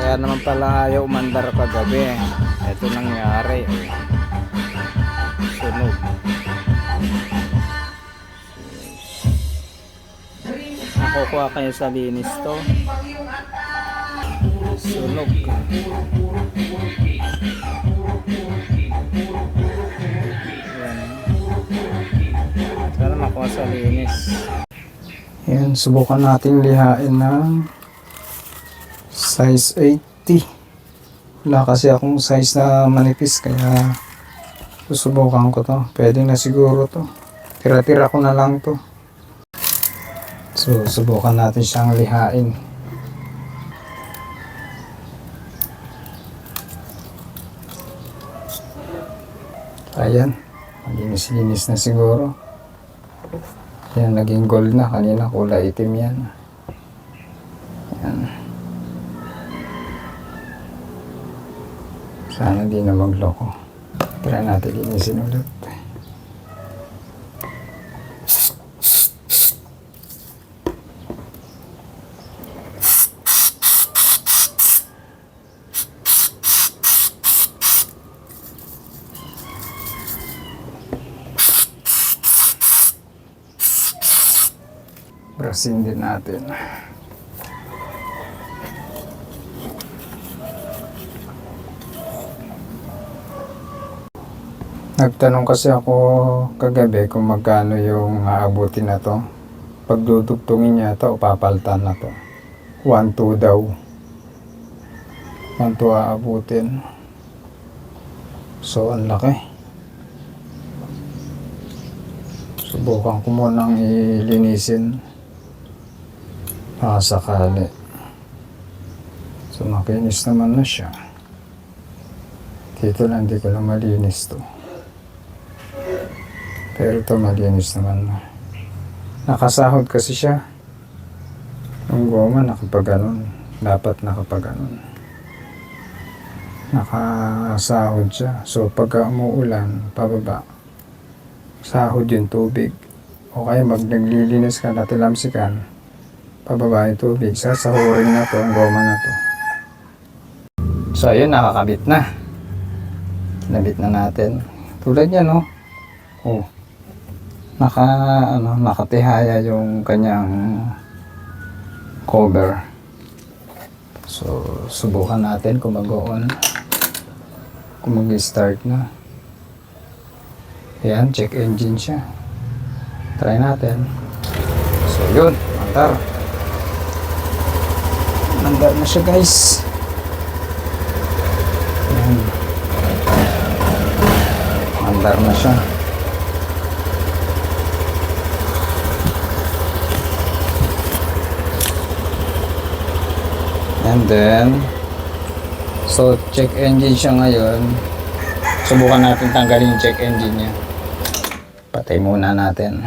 Kaya naman pala ayaw umandar kagabi. Ito nangyari. Sunog. Nakukuha kayo sa linis to. Sunog. Yan. Sana makuha sa linis. Yan, subukan natin lihain ng size 80. Wala kasi akong size na manipis, kaya susubukan ko to. Pwede na siguro to. Tira-tira ko na lang to. So, subukan natin siyang lihain. Ayan, malinis-linis na siguro. Yan, naging gold na. Kanina kulay itim yan. Yan. Sana di na magloko. Try natin linisin ulit. Brasin din natin. Nagtanong kasi ako kagabi kung magkano yung aabutin na to. Pag dudugtungin niya ito, papaltan na to. 1-2 daw. 1-2 aabutin. So, ang laki. Subukan ko munang ilinisin. Sakali. So, makinis naman na siya. Dito lang, di ko lang malinis to. Pero ito malinis naman na. Nakasahod kasi siya. Yung goma nakapaganon. Dapat nakapaganon. Nakasahod siya. So pagka umuulan, pababa, sahod yung tubig. O kaya naglilinis ka, natilamsikan, pababa yung tubig. Sasahurin na to, ang goma na to. So ayun, nakakabit na. Kinabit na natin. Tulad niya, no? Oh. Nakatihaya yung kanyang cover. So, subukan natin kung mag-on. Kung mag-start na. Ayan, check engine siya. Try natin. So, yun. Mandar. Mandar na siya, guys. Ayan. Mandar na siya. And then, so check engine siya ngayon. Subukan natin tanggalin yung check engine niya. Patay muna natin.